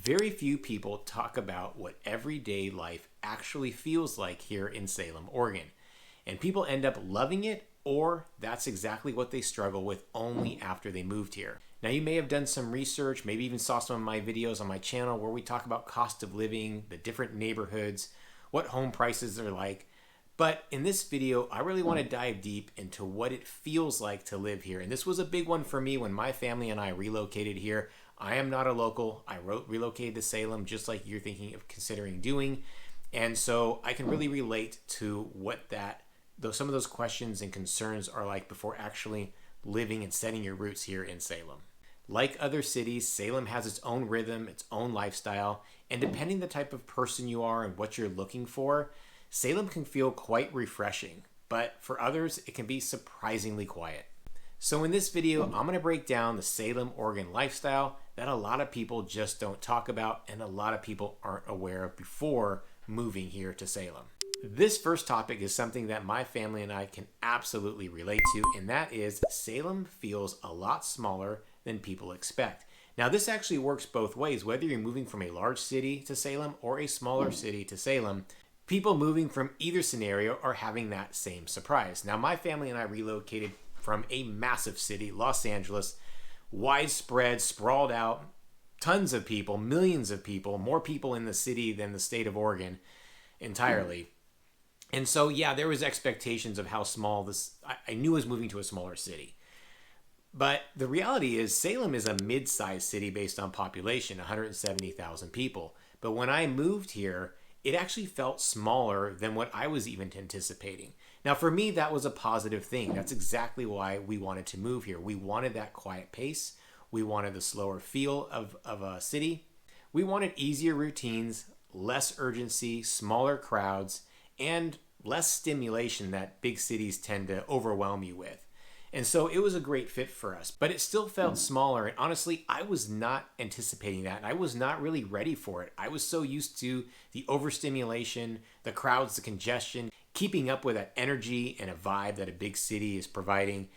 Very few people talk about what everyday life actually feels like here in Salem, Oregon. And people end up loving it, or that's exactly what they struggle with only after they moved here. Now, you may have done some research, maybe even saw some of my videos on my channel where we talk about cost of living, the different neighborhoods, what home prices are like. But in this video, I really want to dive deep into what it feels like to live here. And this was a big one for me when my family and I relocated here. I am not a local. I relocated to Salem just like you're thinking of considering doing. And so I can really relate to what some of those questions and concerns are like before actually living and setting your roots here in Salem. Like other cities, Salem has its own rhythm, its own lifestyle, and depending the type of person you are and what you're looking for, Salem can feel quite refreshing, but for others, it can be surprisingly quiet. So in this video, I'm going to break down the Salem, Oregon lifestyle that a lot of people just don't talk about and a lot of people aren't aware of before moving here to Salem. This first topic is something that my family and I can absolutely relate to, and that is Salem feels a lot smaller than people expect. Now, this actually works both ways. Whether you're moving from a large city to Salem or a smaller city to Salem, people moving from either scenario are having that same surprise. Now, my family and I relocated from a massive city, Los Angeles, widespread, sprawled out, tons of people, millions of people, more people in the city than the state of Oregon entirely. And so, yeah, there was expectations of how small this, I knew I was moving to a smaller city. But the reality is Salem is a mid-sized city based on population, 170,000 people. But when I moved here, it actually felt smaller than what I was even anticipating. Now, for me, that was a positive thing. That's exactly why we wanted to move here. We wanted that quiet pace. We wanted the slower feel of a city. We wanted easier routines, less urgency, smaller crowds, and less stimulation that big cities tend to overwhelm you with. And so it was a great fit for us, but it still felt smaller. And honestly, I was not anticipating that. And I was not really ready for it. I was so used to the overstimulation, the crowds, the congestion, keeping up with that energy and a vibe that a big city is providing.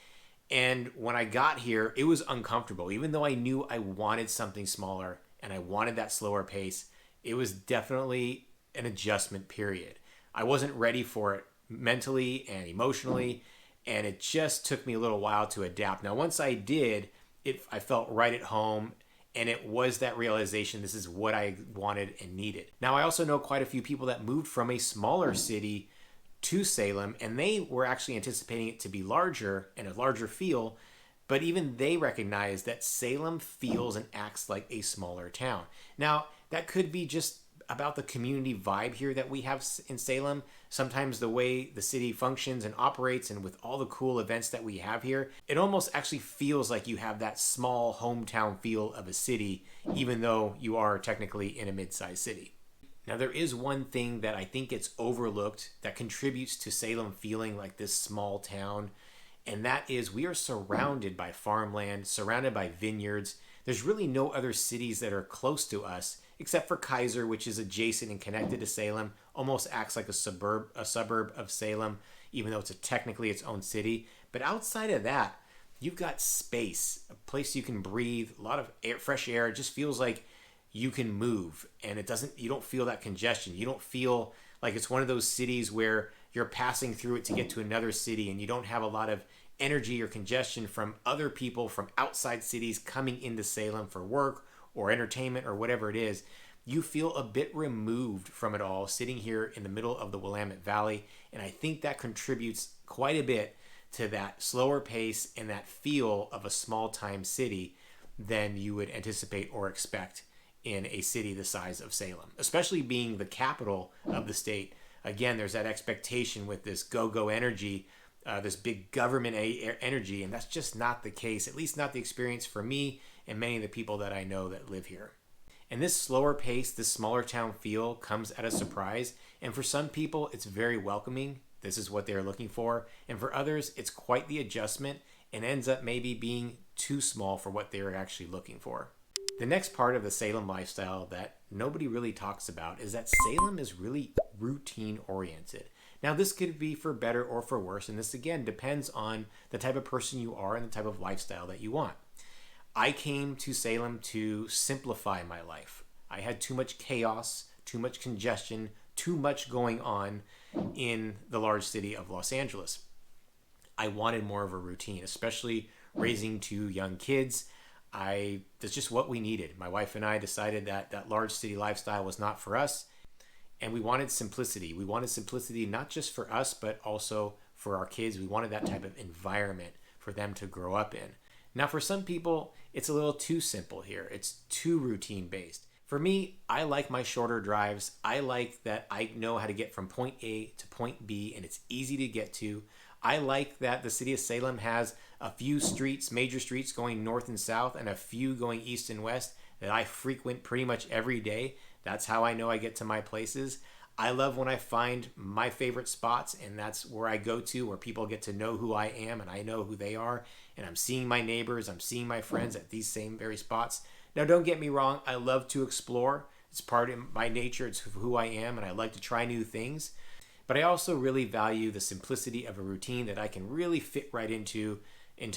And when I got here, it was uncomfortable. Even though I knew I wanted something smaller and I wanted that slower pace, it was definitely an adjustment period. I wasn't ready for it mentally and emotionally, and it just took me a little while to adapt. Now, once I did, I felt right at home, and it was that realization this is what I wanted and needed. Now, I also know quite a few people that moved from a smaller city to Salem, and they were actually anticipating it to be larger and a larger feel, but even they recognize that Salem feels and acts like a smaller town. Now, that could be just about the community vibe here that we have in Salem. Sometimes the way the city functions and operates, and with all the cool events that we have here, it almost actually feels like you have that small hometown feel of a city, even though you are technically in a mid-sized city. Now, there is one thing that I think gets overlooked that contributes to Salem feeling like this small town, and that is we are surrounded by farmland, surrounded by vineyards. There's really no other cities that are close to us except for Kaiser, which is adjacent and connected to Salem, almost acts like a suburb of Salem, even though it's technically its own city. But outside of that, you've got space, a place you can breathe, a lot of fresh air. It just feels like you can move, and you don't feel that congestion. You don't feel like it's one of those cities where you're passing through it to get to another city, and you don't have a lot of energy or congestion from other people from outside cities coming into Salem for work or entertainment or whatever it is. You feel a bit removed from it all sitting here in the middle of the Willamette Valley, and I think that contributes quite a bit to that slower pace and that feel of a small-time city than you would anticipate or expect in a city the size of Salem, especially being the capital of the state. Again, there's that expectation with this go-go energy, this big government energy, and that's just not the case, at least not the experience for me and many of the people that I know that live here. And this slower pace, this smaller town feel comes at a surprise, and for some people it's very welcoming. This is what they're looking for, and for others it's quite the adjustment and ends up maybe being too small for what they're actually looking for. The next part of the Salem lifestyle that nobody really talks about is that Salem is really routine oriented. Now, this could be for better or for worse, and this again depends on the type of person you are and the type of lifestyle that you want. I came to Salem to simplify my life. I had too much chaos, too much congestion, too much going on in the large city of Los Angeles. I wanted more of a routine, especially raising two young kids. That's just what we needed. My wife and I decided that that large city lifestyle was not for us, and we wanted simplicity. We wanted simplicity not just for us, but also for our kids. We wanted that type of environment for them to grow up in. Now, for some people, it's a little too simple here. It's too routine based. For me, I like my shorter drives. I like that I know how to get from point A to point B, and it's easy to get to. I like that the city of Salem has a few streets, major streets going north and south, and a few going east and west that I frequent pretty much every day. That's how I know I get to my places. I love when I find my favorite spots, and that's where I go to, where people get to know who I am and I know who they are. And I'm seeing my neighbors, I'm seeing my friends at these same very spots. Now, don't get me wrong, I love to explore. It's part of my nature, it's who I am, and I like to try new things. But I also really value the simplicity of a routine that I can really fit right into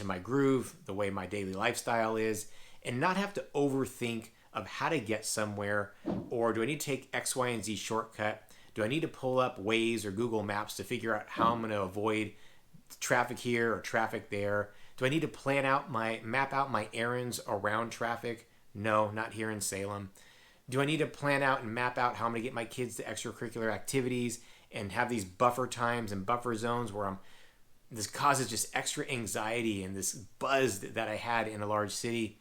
my groove, the way my daily lifestyle is, and not have to overthink of how to get somewhere, or do I need to take X, Y, and Z shortcut? Do I need to pull up Waze or Google Maps to figure out how I'm going to avoid traffic here or traffic there? Do I need to map out my errands around traffic? No, not here in Salem. Do I need to plan out and map out how I'm going to get my kids to extracurricular activities and have these buffer times and buffer zones where this causes just extra anxiety and this buzz that I had in a large city?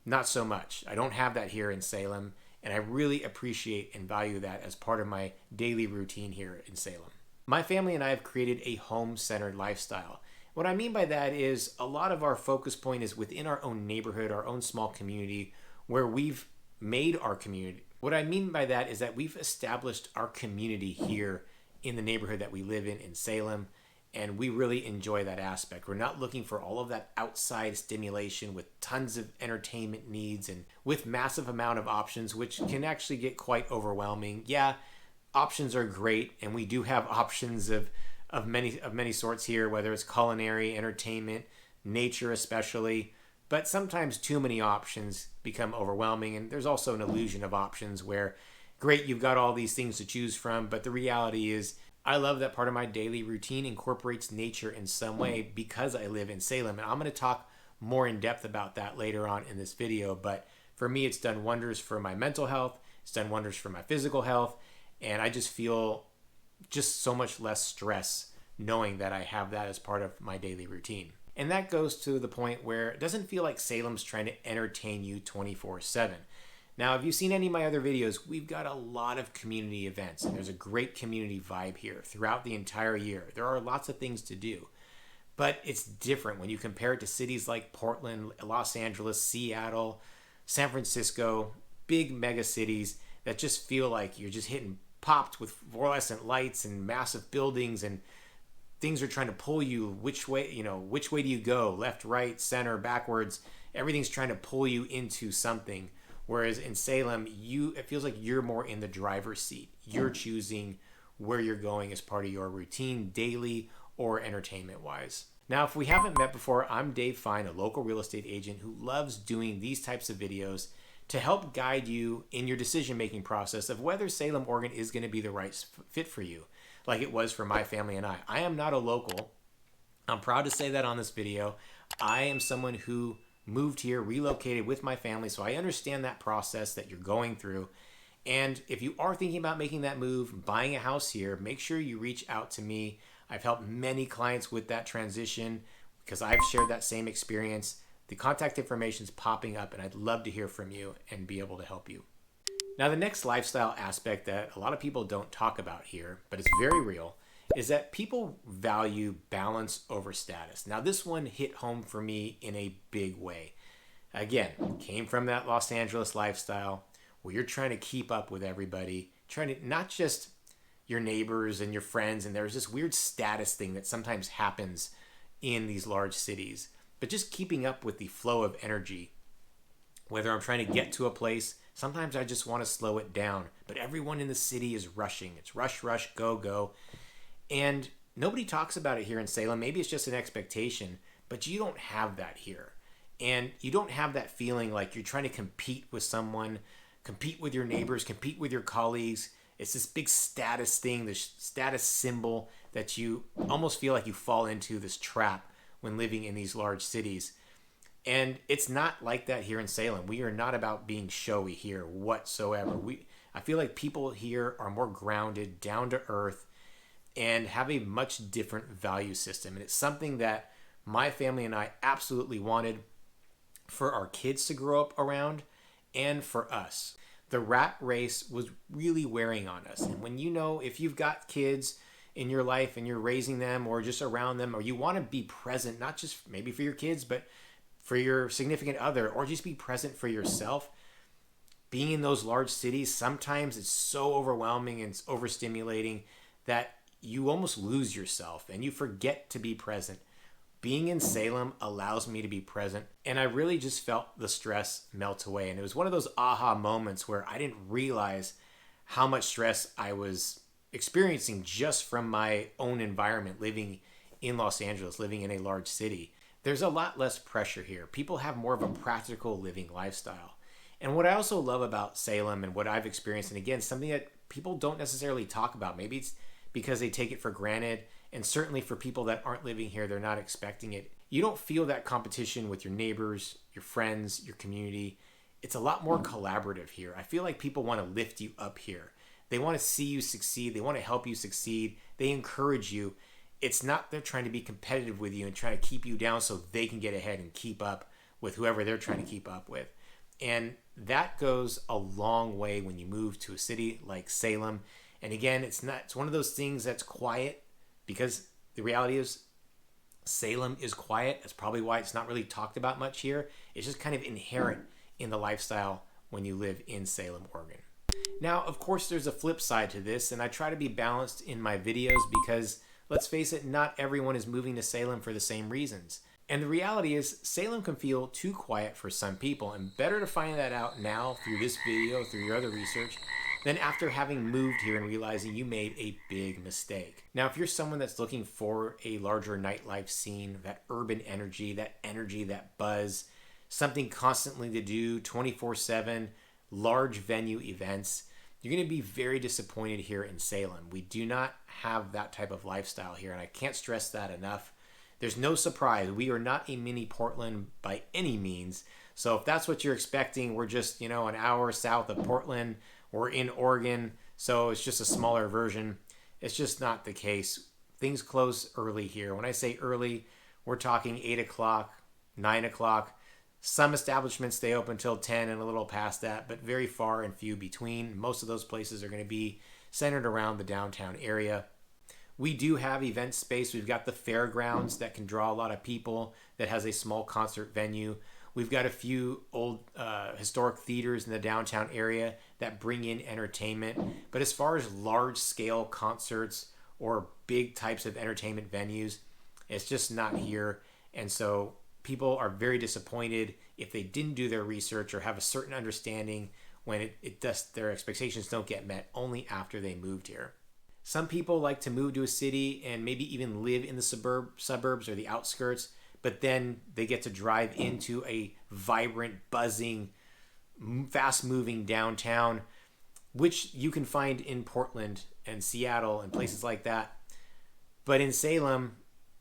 Not so much. I don't have that here in Salem, and I really appreciate and value that as part of my daily routine here in Salem. My family and I have created a home-centered lifestyle. What I mean by that is a lot of our focus point is within our own neighborhood, our own small community, where we've made our community. What I mean by that is that we've established our community here in the neighborhood that we live in Salem, and we really enjoy that aspect. We're not looking for all of that outside stimulation with tons of entertainment needs and with massive amount of options, which can actually get quite overwhelming. Yeah, options are great, and we do have options of many sorts here, whether it's culinary, entertainment, nature especially. But sometimes too many options become overwhelming, and there's also an illusion of options where, great, you've got all these things to choose from, but the reality is I love that part of my daily routine incorporates nature in some way because I live in Salem. And I'm going to talk more in depth about that later on in this video. But for me, it's done wonders for my mental health. It's done wonders for my physical health. And I just feel just so much less stress knowing that I have that as part of my daily routine. And that goes to the point where it doesn't feel like Salem's trying to entertain you 24/7. Now, if you've seen any of my other videos, we've got a lot of community events, and there's a great community vibe here throughout the entire year. There are lots of things to do, but it's different when you compare it to cities like Portland, Los Angeles, Seattle, San Francisco, big mega cities that just feel like you're just popped with fluorescent lights and massive buildings, and things are trying to pull you which way do you go, left, right, center, backwards. Everything's trying to pull you into something. Whereas in Salem, it feels like you're more in the driver's seat. You're choosing where you're going as part of your routine, daily or entertainment-wise. Now, if we haven't met before, I'm Dave Fein, a local real estate agent who loves doing these types of videos to help guide you in your decision-making process of whether Salem, Oregon is going to be the right fit for you, like it was for my family and I. I am not a local. I'm proud to say that on this video. I am someone who moved here, relocated with my family, so I understand that process that you're going through. And if you are thinking about making that move, buying a house here, make sure you reach out to me. I've helped many clients with that transition because I've shared that same experience. The contact information is popping up, and I'd love to hear from you and be able to help you. Now, the next lifestyle aspect that a lot of people don't talk about here, but it's very real, is that people value balance over status. Now, this one hit home for me in a big way. Again, came from that Los Angeles lifestyle where you're trying to keep up with everybody, trying to not just your neighbors and your friends, and there's this weird status thing that sometimes happens in these large cities, but just keeping up with the flow of energy. Whether I'm trying to get to a place, sometimes I just want to slow it down, but everyone in the city is rushing. It's rush, rush, go, go. And nobody talks about it here in Salem. Maybe it's just an expectation, but you don't have that here. And you don't have that feeling like you're trying to compete with someone compete with your neighbors, compete with your colleagues. It's this big status thing, this status symbol that you almost feel like you fall into this trap when living in these large cities. And it's not like that here in Salem. We are not about being showy here whatsoever. I feel like people here are more grounded, down to earth, and have a much different value system. And it's something that my family and I absolutely wanted for our kids to grow up around and for us. The rat race was really wearing on us. And when if you've got kids in your life and you're raising them or just around them, or you want to be present, not just maybe for your kids, but for your significant other, or just be present for yourself, being in those large cities, sometimes it's so overwhelming and it's overstimulating that you almost lose yourself and you forget to be present. Being in Salem allows me to be present, and I really just felt the stress melt away. And it was one of those aha moments where I didn't realize how much stress I was experiencing just from my own environment, living in Los Angeles, living in a large city. There's a lot less pressure here. People have more of a practical living lifestyle. And what I also love about Salem and what I've experienced, and again, something that people don't necessarily talk about, maybe it's because they take it for granted, and certainly for people that aren't living here, they're not expecting it. You don't feel that competition with your neighbors, your friends, your community. It's a lot more collaborative here. I feel like people want to lift you up here. They want to see you succeed. They want to help you succeed. They encourage you. It's not they're trying to be competitive with you and trying to keep you down so they can get ahead and keep up with whoever they're trying to keep up with. And that goes a long way when you move to a city like Salem. And again, it's one of those things that's quiet, because the reality is Salem is quiet. That's probably why it's not really talked about much here. It's just kind of inherent in the lifestyle when you live in Salem, Oregon. Now, of course, there's a flip side to this, and I try to be balanced in my videos because, let's face it, not everyone is moving to Salem for the same reasons. And the reality is Salem can feel too quiet for some people, and better to find that out now through this video, through your other research, than after having moved here and realizing you made a big mistake. Now, if you're someone that's looking for a larger nightlife scene, that urban energy, that buzz, something constantly to do, 24/7, large venue events, you're going to be very disappointed here in Salem. We do not have that type of lifestyle here, and I can't stress that enough. There's no surprise. We are not a mini Portland by any means. So if that's what you're expecting, we're just, an hour south of Portland. We're in Oregon, so it's just a smaller version. It's just not the case. Things close early here. When I say early, we're talking 8 o'clock, 9 o'clock. Some establishments stay open until 10 and a little past that, but very far and few between. Most of those places are going to be centered around the downtown area. We do have event space. We've got the fairgrounds that can draw a lot of people, that has a small concert venue. We've got a few old historic theaters in the downtown area that bring in entertainment. But as far as large-scale concerts or big types of entertainment venues, it's just not here. And so people are very disappointed if they didn't do their research or have a certain understanding when their expectations don't get met only after they moved here. Some people like to move to a city and maybe even live in the suburbs or the outskirts, but then they get to drive into a vibrant, buzzing, fast-moving downtown, which you can find in Portland and Seattle and places like that. But in Salem,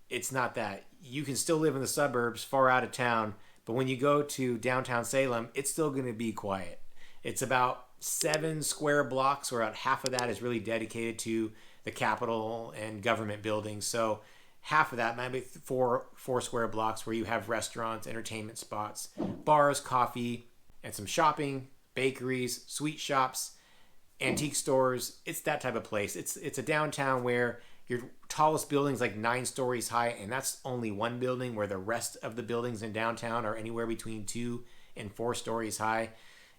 it's not that. You can still live in the suburbs, far out of town, but when you go to downtown Salem, it's still going to be quiet. It's about 7 square blocks, where about half of that is really dedicated to the Capitol and government buildings. So half of that, maybe four square blocks, where you have restaurants, entertainment spots, bars, coffee, and some shopping, bakeries, sweet shops, antique stores. It's that type of place. It's a downtown where your tallest building's like 9 stories high, and that's only one building, where the rest of the buildings in downtown are anywhere between 2 and 4 stories high.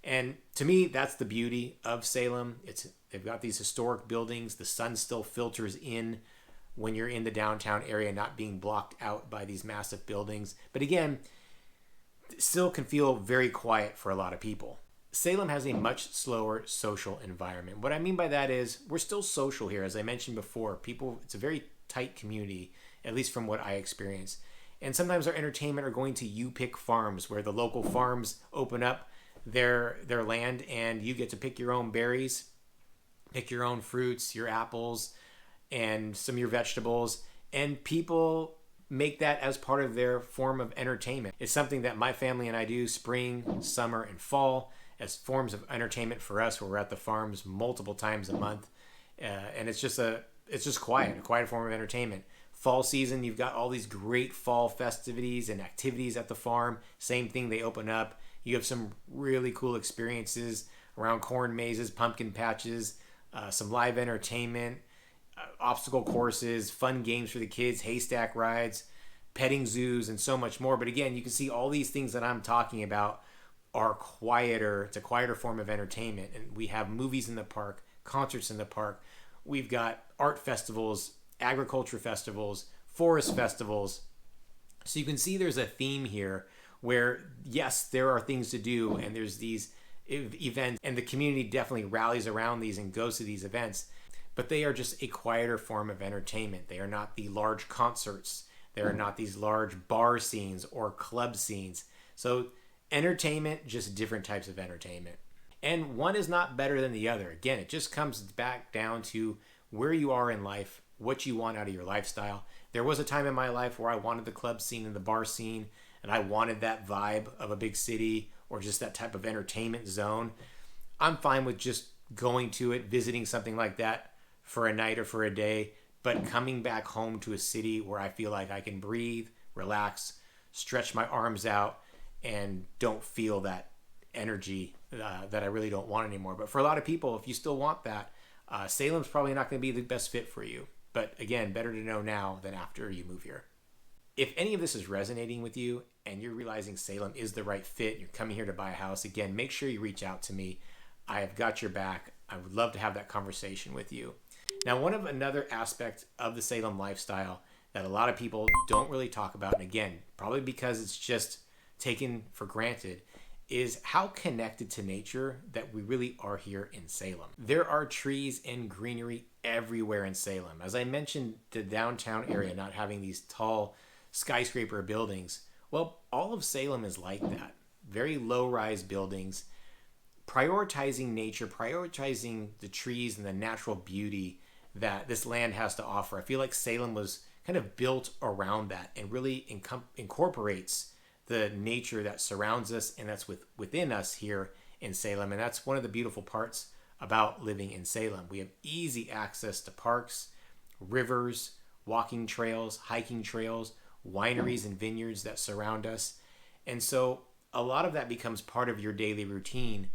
And to me, that's the beauty of Salem. They've got these historic buildings. The sun still filters in when you're in the downtown area, not being blocked out by these massive buildings. But again, it still can feel very quiet for a lot of people. Salem has a much slower social environment. What I mean by that is we're still social here. As I mentioned before, it's a very tight community, at least from what I experience. And sometimes our entertainment are going to You Pick Farms, where the local farms open up their land, and you get to pick your own berries, pick your own fruits, your apples, and some of your vegetables. And people make that as part of their form of entertainment. It's something that my family and I do spring, summer, and fall as forms of entertainment for us, where we're at the farms multiple times a month. And it's just quiet, a quiet form of entertainment. Fall season, you've got all these great fall festivities and activities at the farm. Same thing, they open up. You have some really cool experiences around corn mazes, pumpkin patches, some live entertainment, obstacle courses, fun games for the kids, haystack rides, petting zoos, and so much more. But again, you can see all these things that I'm talking about are quieter. It's a quieter form of entertainment. And we have movies in the park, concerts in the park. We've got art festivals, agriculture festivals, forest festivals. So you can see there's a theme here where, yes, there are things to do, and there's these events, and the community definitely rallies around these and goes to these events, but they are just a quieter form of entertainment. They are not the large concerts. They are not these large bar scenes or club scenes. So entertainment, just different types of entertainment. And one is not better than the other. Again, it just comes back down to where you are in life, what you want out of your lifestyle. There was a time in my life where I wanted the club scene and the bar scene, and I wanted that vibe of a big city or just that type of entertainment zone. I'm fine with just going to it, visiting something like that for a night or for a day, but coming back home to a city where I feel like I can breathe, relax, stretch my arms out, and don't feel that energy that I really don't want anymore. But for a lot of people, if you still want that, Salem's probably not going to be the best fit for you. But again, better to know now than after you move here. If any of this is resonating with you and you're realizing Salem is the right fit, you're coming here to buy a house, again, make sure you reach out to me. I have got your back. I would love to have that conversation with you. Now, another aspect of the Salem lifestyle that a lot of people don't really talk about, and again, probably because it's just taken for granted, is how connected to nature that we really are here in Salem. There are trees and greenery everywhere in Salem. As I mentioned, the downtown area not having these tall skyscraper buildings, well, all of Salem is like that. Very low-rise buildings, prioritizing nature, prioritizing the trees and the natural beauty that this land has to offer. I feel like Salem was kind of built around that and really incorporates the nature that surrounds us and that's within us here in Salem. And that's one of the beautiful parts about living in Salem. We have easy access to parks, rivers, walking trails, hiking trails, wineries and vineyards that surround us. And so a lot of that becomes part of your daily routine,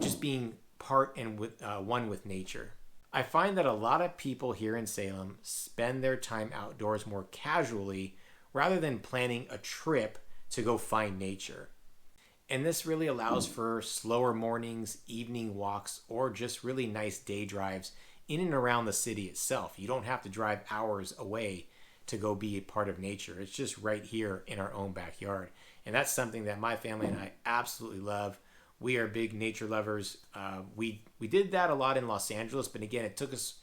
just being part and one with nature. I find that a lot of people here in Salem spend their time outdoors more casually rather than planning a trip to go find nature. And this really allows for slower mornings, evening walks, or just really nice day drives in and around the city itself. You don't have to drive hours away to go be a part of nature. It's just right here in our own backyard. And that's something that my family and I absolutely love. We are big nature lovers. We did that a lot in Los Angeles, but again, it took us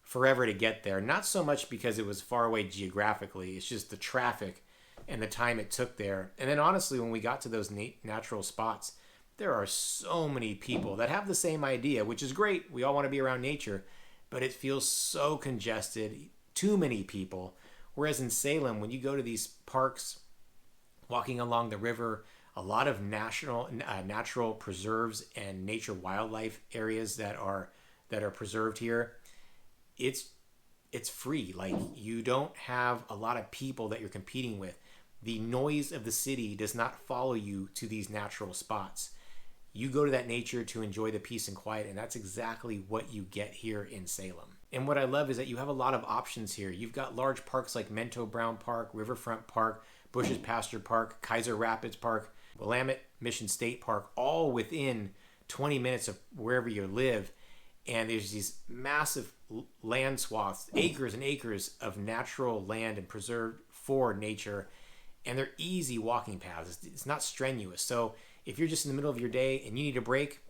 forever to get there. Not so much because it was far away geographically. It's just the traffic and the time it took there. And then honestly, when we got to those natural spots, there are so many people that have the same idea, which is great. We all want to be around nature, but it feels so congested, too many people. Whereas in Salem, when you go to these parks, walking along the river, a lot of natural preserves and nature wildlife areas that are preserved here, it's free. Like, you don't have a lot of people that you're competing with. The noise of the city does not follow you to these natural spots. You go to that nature to enjoy the peace and quiet, and that's exactly what you get here in Salem. And what I love is that you have a lot of options here. You've got large parks like Mento Brown Park, Riverfront Park, Bush's Pasture Park, Kaiser Rapids Park, Willamette Mission State Park, all within 20 minutes of wherever you live. And there's these massive land swaths, acres and acres of natural land and preserved for nature. And they're easy walking paths. It's not strenuous. So if you're just in the middle of your day and you need a break,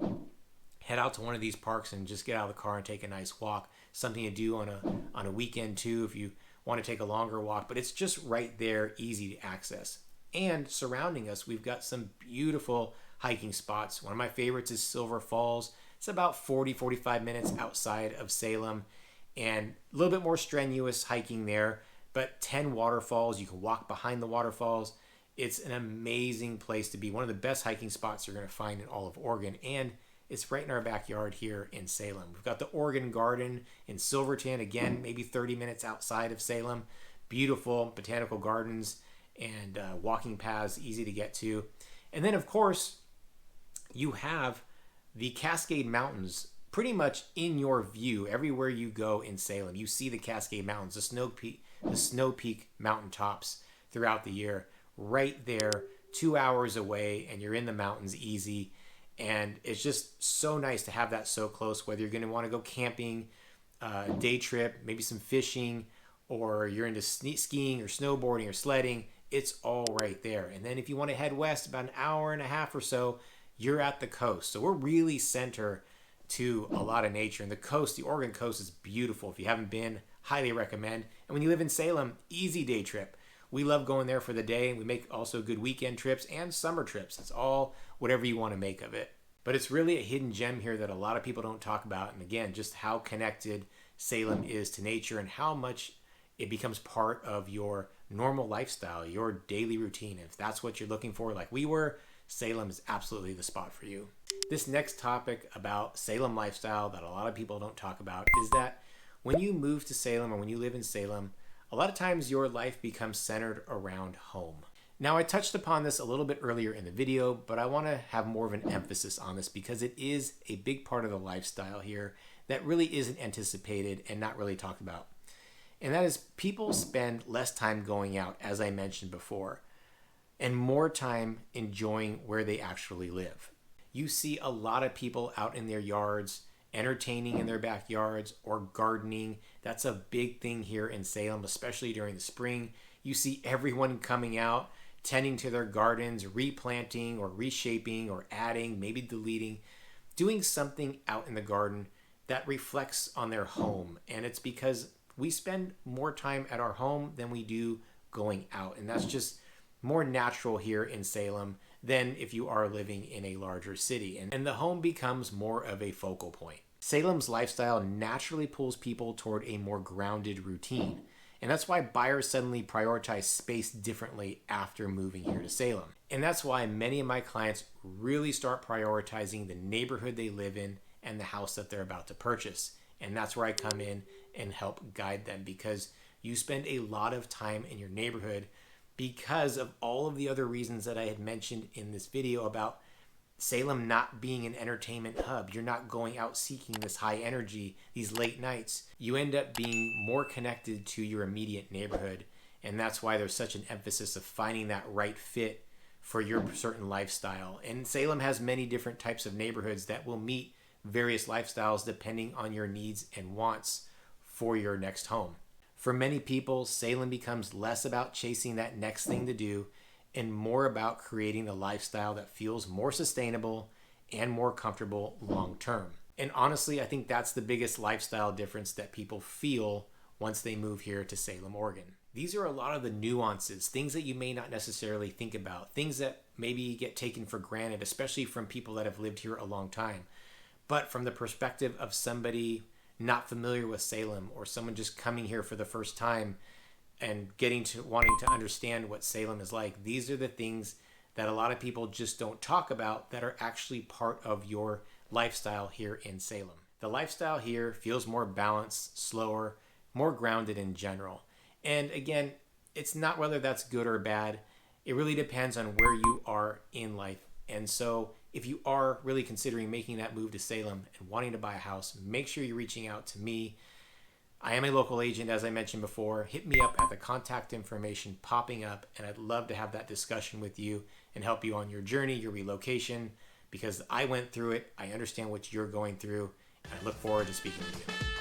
head out to one of these parks and just get out of the car and take a nice walk. Something to do on a weekend too if you want to take a longer walk. But it's just right there, easy to access. And surrounding us, we've got some beautiful hiking spots. One of my favorites is Silver Falls. It's about 45 minutes outside of Salem, and a little bit more strenuous hiking there, but 10 waterfalls. You can walk behind the waterfalls. It's an amazing place to be. One of the best hiking spots you're going to find in all of Oregon, and it's right in our backyard here in Salem. We've got the Oregon Garden in Silverton, again, maybe 30 minutes outside of Salem. Beautiful botanical gardens and walking paths, easy to get to. And then, of course, you have the Cascade Mountains pretty much in your view. Everywhere you go in Salem, you see the Cascade Mountains, the Snow Peak mountaintops throughout the year. Right there, 2 hours away, and you're in the mountains easy. And it's just so nice to have that so close, whether you're going to want to go camping, day trip, maybe some fishing, or you're into skiing or snowboarding or sledding. It's all right there. And then if you want to head west about an hour and a half or so, you're at the coast. So we're really center to a lot of nature. And the coast, the Oregon coast, is beautiful. If you haven't been, highly recommend. And when you live in Salem, easy day trip. We love going there for the day, and we make also good weekend trips and summer trips. It's all whatever you want to make of it. But it's really a hidden gem here that a lot of people don't talk about. And again, just how connected Salem is to nature and how much it becomes part of your normal lifestyle, your daily routine. If that's what you're looking for, like we were, Salem is absolutely the spot for you. This next topic about Salem lifestyle that a lot of people don't talk about is that when you move to Salem or when you live in Salem, a lot of times your life becomes centered around home. Now, I touched upon this a little bit earlier in the video, but I want to have more of an emphasis on this because it is a big part of the lifestyle here that really isn't anticipated and not really talked about. And that is people spend less time going out, as I mentioned before, and more time enjoying where they actually live. You see a lot of people out in their yards, entertaining in their backyards or gardening. That's a big thing here in Salem, especially during the spring. You see everyone coming out, tending to their gardens, replanting or reshaping or adding, maybe deleting, doing something out in the garden that reflects on their home. And it's because we spend more time at our home than we do going out. And that's just more natural here in Salem than if you are living in a larger city. And the home becomes more of a focal point. Salem's lifestyle naturally pulls people toward a more grounded routine. And that's why buyers suddenly prioritize space differently after moving here to Salem. And that's why many of my clients really start prioritizing the neighborhood they live in and the house that they're about to purchase. And that's where I come in and help guide them, because you spend a lot of time in your neighborhood because of all of the other reasons that I had mentioned in this video about Salem not being an entertainment hub. You're not going out seeking this high energy, these late nights. You end up being more connected to your immediate neighborhood. And that's why there's such an emphasis of finding that right fit for your certain lifestyle. And Salem has many different types of neighborhoods that will meet various lifestyles depending on your needs and wants for your next home. For many people, Salem becomes less about chasing that next thing to do and more about creating a lifestyle that feels more sustainable and more comfortable long term. And honestly, I think that's the biggest lifestyle difference that people feel once they move here to Salem, Oregon. These are a lot of the nuances, things that you may not necessarily think about, things that maybe get taken for granted, especially from people that have lived here a long time. But from the perspective of somebody not familiar with Salem, or someone just coming here for the first time and wanting to understand what Salem is like, these are the things that a lot of people just don't talk about that are actually part of your lifestyle here in Salem. The lifestyle here feels more balanced, slower, more grounded in general. And again, it's not whether that's good or bad. It really depends on where you are in life. And so if you are really considering making that move to Salem and wanting to buy a house, make sure you're reaching out to me. I am a local agent, as I mentioned before. Hit me up at the contact information popping up, and I'd love to have that discussion with you and help you on your journey, your relocation, because I went through it. I understand what you're going through, and I look forward to speaking with you.